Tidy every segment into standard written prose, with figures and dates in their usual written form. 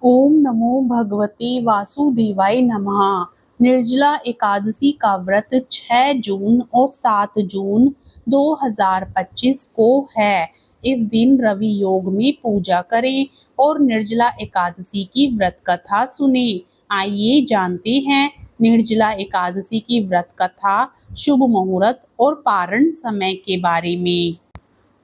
ओम नमो भगवते वासुदेवाय नमः। निर्जला एकादशी का व्रत 6 जून और 7 जून 2025 को है। इस दिन रवि योग में पूजा करें और निर्जला एकादशी की व्रत कथा सुनें। आइए जानते हैं निर्जला एकादशी की व्रत कथा, शुभ मुहूर्त और पारण समय के बारे में।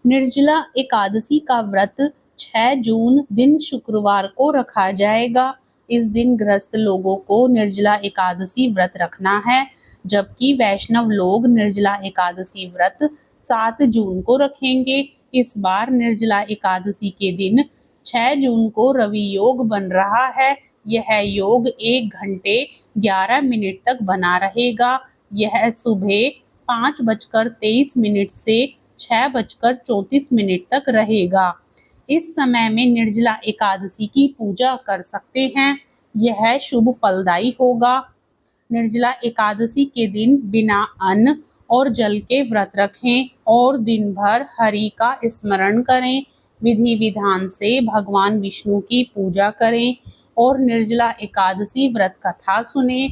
निर्जला एकादशी का व्रत 6 जून दिन शुक्रवार को रखा जाएगा। इस दिन गृहस्थ लोगों को निर्जला एकादशी व्रत रखना है, जबकि वैष्णव लोग निर्जला एकादशी व्रत 7 जून को रखेंगे। इस बार निर्जला एकादशी के दिन 6 जून को रवि योग बन रहा है। यह योग 1 घंटे 11 मिनट तक बना रहेगा। यह सुबह 5:23 से 6:34 तक रहेगा। इस समय में निर्जला एकादशी की पूजा कर सकते हैं। यह शुभ फलदायी होगा। निर्जला एकादशी के दिन बिना अन्न और जल के व्रत रखें और दिन भर हरि का स्मरण करें। विधि विधान से भगवान विष्णु की पूजा करें और निर्जला एकादशी व्रत कथा सुने।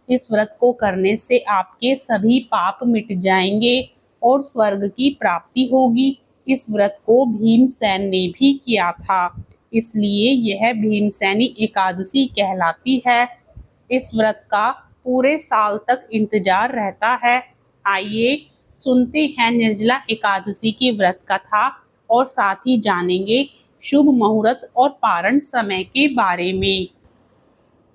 इस व्रत को करने से आपके सभी पाप मिट जाएंगे और स्वर्ग की प्राप्ति होगी। इस व्रत को भीमसेन ने भी किया था, इसलिए यह भीमसेनी एकादशी कहलाती है। इस व्रत का पूरे साल तक इंतजार रहता है। आइए सुनते हैं निर्जला एकादशी की व्रत कथा और साथ ही जानेंगे शुभ मुहूर्त और पारण समय के बारे में।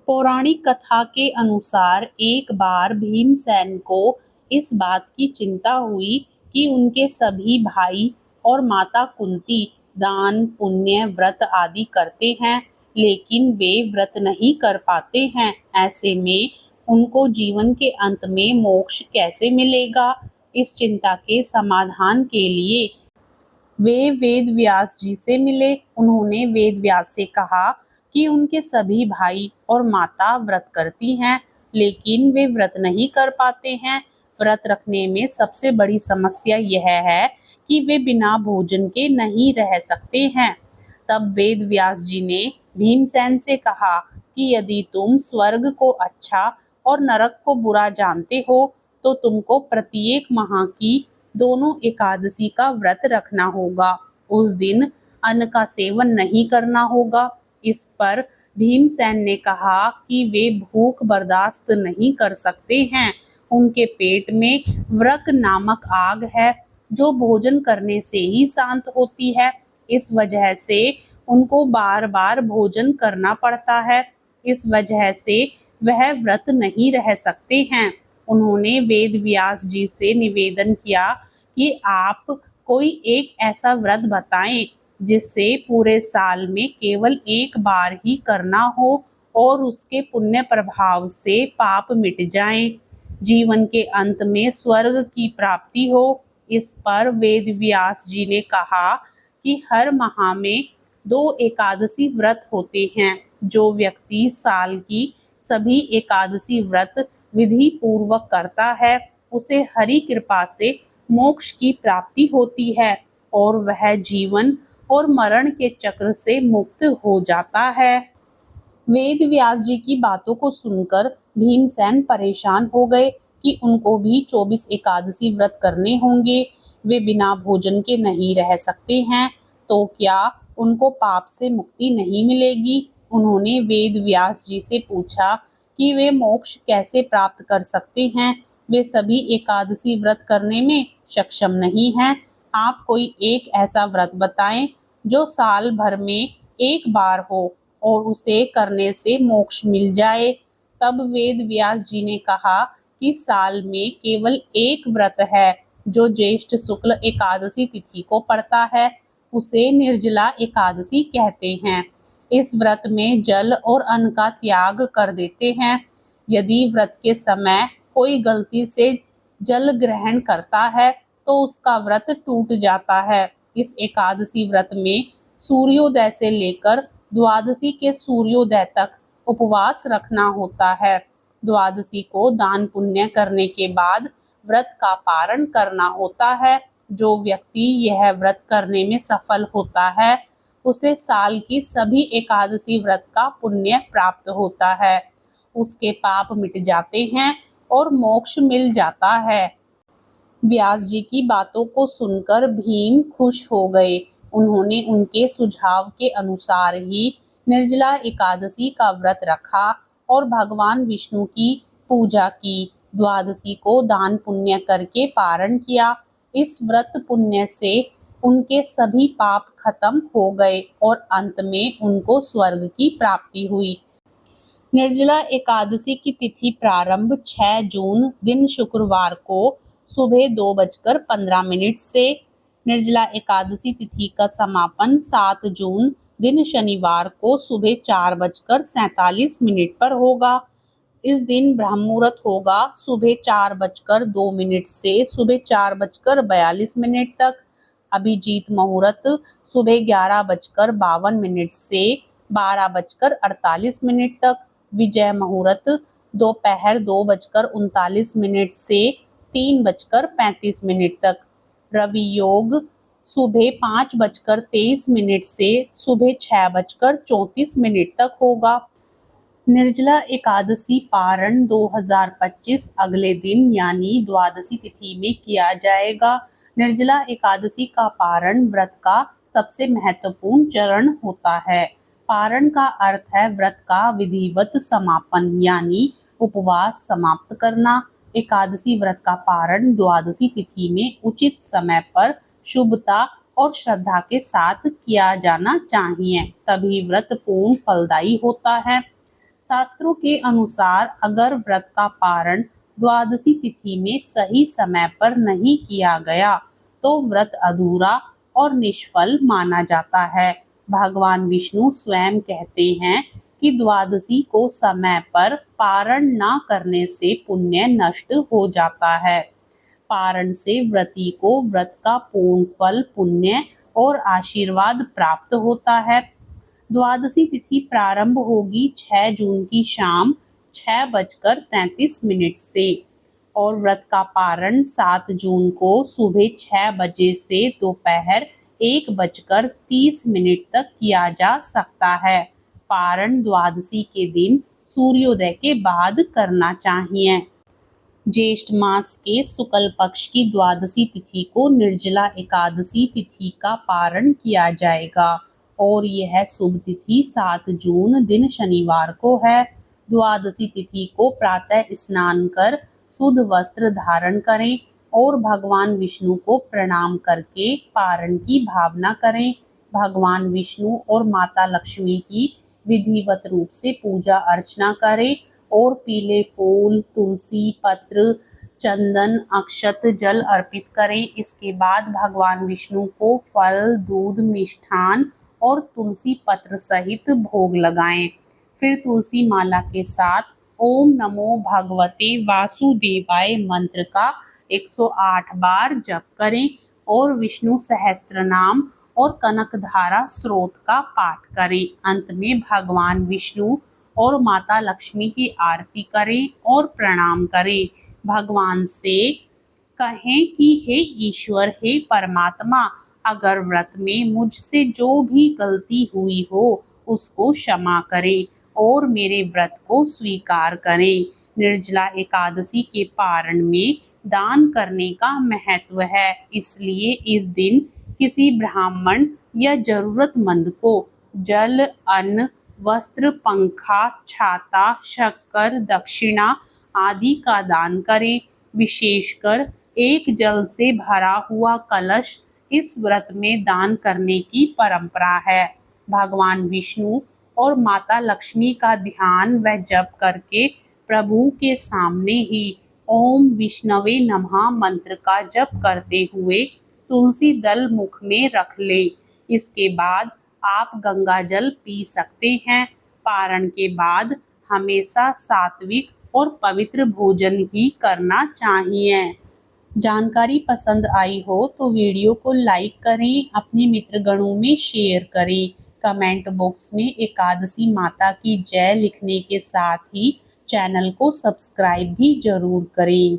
पौराणिक कथा के अनुसार एक बार भीमसेन को इस बात की चिंता हुई कि उनके सभी भाई और माता कुंती दान पुण्य व्रत आदि करते हैं, लेकिन वे व्रत नहीं कर पाते हैं। ऐसे में उनको जीवन के अंत में मोक्ष कैसे मिलेगा? इस चिंता के समाधान के लिए वे वेद व्यास जी से मिले। उन्होंने वेद व्यास से कहा कि उनके सभी भाई और माता व्रत करती हैं, लेकिन वे व्रत नहीं कर पाते हैं। व्रत रखने में सबसे बड़ी समस्या यह है कि वे बिना भोजन के नहीं रह सकते हैं। तब वेद व्यास जी ने भीमसेन से कहा कि यदि तुम स्वर्ग को अच्छा और नरक को बुरा जानते हो, तो तुमको प्रत्येक माह की दोनों एकादशी का व्रत रखना होगा। उस दिन अन्न का सेवन नहीं करना होगा। इस पर भीमसेन ने कहा कि वे भूख बर्दाश्त नहीं कर सकते हैं। उनके पेट में व्रक नामक आग है, जो भोजन करने से ही शांत होती है। इस वजह से उनको बार बार भोजन करना पड़ता है। इस वजह से वह व्रत नहीं रह सकते हैं। उन्होंने वेद व्यास जी से निवेदन किया कि आप कोई एक ऐसा व्रत बताएं जिससे पूरे साल में केवल एक बार ही करना हो और उसके पुण्य प्रभाव से पाप मिट जाएं, जीवन के अंत में स्वर्ग की प्राप्ति हो। इस पर वेद व्यास जी ने कहा कि हर माह में 2 एकादशी व्रत होते हैं। जो व्यक्ति साल की सभी एकादशी व्रत विधि पूर्वक करता है, उसे हरि कृपा से मोक्ष की प्राप्ति होती है और वह जीवन और मरण के चक्र से मुक्त हो जाता है। वेद व्यास जी की बातों को सुनकर भीमसेन परेशान हो गए कि उनको भी 24 एकादशी व्रत करने होंगे। वे बिना भोजन के नहीं रह सकते हैं, तो क्या उनको पाप से मुक्ति नहीं मिलेगी? उन्होंने वेद व्यास जी से पूछा कि वे मोक्ष कैसे प्राप्त कर सकते हैं। वे सभी एकादशी व्रत करने में सक्षम नहीं हैं। आप कोई एक ऐसा व्रत बताएं जो साल भर में एक बार हो और उसे करने से मोक्ष मिल जाए। तब वेद व्यास जी ने कहा कि साल में केवल एक व्रत है जो ज्येष्ठ शुक्ल एकादशी तिथि को पड़ता है, उसे निर्जला एकादशी कहते हैं। इस व्रत में जल और अन्न का त्याग कर देते हैं। यदि व्रत के समय कोई गलती से जल ग्रहण करता है तो उसका व्रत टूट जाता है। इस एकादशी व्रत में सूर्योदय से लेकर द्वादशी के सूर्योदय तक उपवास रखना होता है। द्वादशी को दान पुण्य करने के बाद व्रत का पारण करना होता है। जो व्यक्ति यह व्रत करने में सफल होता है, उसे साल की सभी एकादशी व्रत का पुण्य प्राप्त होता है। उसके पाप मिट जाते हैं और मोक्ष मिल जाता है। व्यास जी की बातों को सुनकर भीम खुश हो गए। उन्होंने उनके सुझाव के अनुसार ही निर्जला एकादशी का व्रत रखा और भगवान विष्णु की पूजा की। द्वादशी को दान पुण्य करके पारण किया। इस व्रत पुण्य से उनके सभी पाप खत्म हो गए और अंत में उनको स्वर्ग की प्राप्ति हुई। निर्जला एकादशी की तिथि प्रारंभ 6 जून दिन शुक्रवार को सुबह 2:15 से, निर्जला एकादशी तिथि का समापन 7 जून दिन शनिवार को सुबह 4:47 पर होगा। इस दिन ब्रह्म मुहूर्त होगा सुबह 4:02 से सुबह 4:42 तक। अभिजीत मुहूर्त सुबह 11:52 से 12:48 तक। विजय मुहूर्त दोपहर 2:39 से 3:35 तक। रवि योग सुबह 5:23 से सुबह 6:34 तक होगा। निर्जला एकादशी पारण 2025 अगले दिन यानी द्वादशी तिथि में किया जाएगा। निर्जला एकादशी का पारण व्रत का सबसे महत्वपूर्ण चरण होता है। पारण का अर्थ है व्रत का विधिवत समापन यानी उपवास समाप्त करना। एकादशी व्रत का पारण द्वादशी तिथि में उचित समय पर शुभता और श्रद्धा के साथ किया जाना चाहिए, तभी व्रत पूर्ण फलदायी होता है। शास्त्रों के अनुसार अगर व्रत का पारण द्वादशी तिथि में सही समय पर नहीं किया गया तो व्रत अधूरा और निष्फल माना जाता है। भगवान विष्णु स्वयं कहते हैं कि द्वादशी को समय पर पारण न करने से पुण्य नष्ट हो जाता है। पारण से व्रती को व्रत का पूर्ण फल, पुण्य और आशीर्वाद प्राप्त होता है। द्वादशी तिथि प्रारंभ होगी 6 जून की शाम 6:33 से और व्रत का पारण 7 जून को सुबह 6 बजे से दोपहर 1:30 तक किया जा सकता है। पारण द्वादशी के दिन सूर्योदय के बाद करना चाहिए। ज्येष्ठ मास के शुक्ल पक्ष की द्वादशी तिथि को निर्जला एकादशी तिथि का पारण किया जाएगा और यह शुभ तिथि 7 जून दिन शनिवार को है। द्वादशी तिथि को प्रातः स्नान कर शुद्ध वस्त्र धारण करें और भगवान विष्णु को प्रणाम करके पारण की भावना करें। भगवान विष्णु और माता लक्ष्मी की विधिवत रूप से पूजा अर्चना करें और पीले फूल, तुलसी पत्र, चंदन, अक्षत, जल अर्पित करें। इसके बाद भगवान विष्णु को फल, दूध, मिष्ठान और तुलसी पत्र सहित भोग लगाएं। फिर तुलसी माला के साथ ओम नमो भगवते वासुदेवाय मंत्र का 108 बार जप करें और विष्णु सहस्त्रनाम और कनकधारा स्रोत का पाठ करें। अंत में भगवान विष्णु और माता लक्ष्मी की आरती करें और प्रणाम करें। भगवान से कहें कि हे ईश्वर, हे परमात्मा, अगर व्रत में मुझसे जो भी गलती हुई हो उसको क्षमा करें और मेरे व्रत को स्वीकार करें। निर्जला एकादशी के पारण में दान करने का महत्व है, इसलिए इस दिन किसी ब्राह्मण या जरूरतमंद को जल, अन्न, वस्त्र, पंखा, छाता, शक्कर, दक्षिणा आदि का दान करें। विशेषकर एक जल से भरा हुआ कलश इस व्रत में दान करने की परंपरा है। भगवान विष्णु और माता लक्ष्मी का ध्यान व जप करके प्रभु के सामने ही ओम विष्णवे नमः मंत्र का जप करते हुए तुलसी दल मुख में रख लें। इसके बाद आप गंगा जल पी सकते हैं। पारण के बाद हमेशा सात्विक और पवित्र भोजन ही करना चाहिए। जानकारी पसंद आई हो तो वीडियो को लाइक करें, अपने मित्रगणों में शेयर करें। कमेंट बॉक्स में एकादशी माता की जय लिखने के साथ ही चैनल को सब्सक्राइब भी जरूर करें।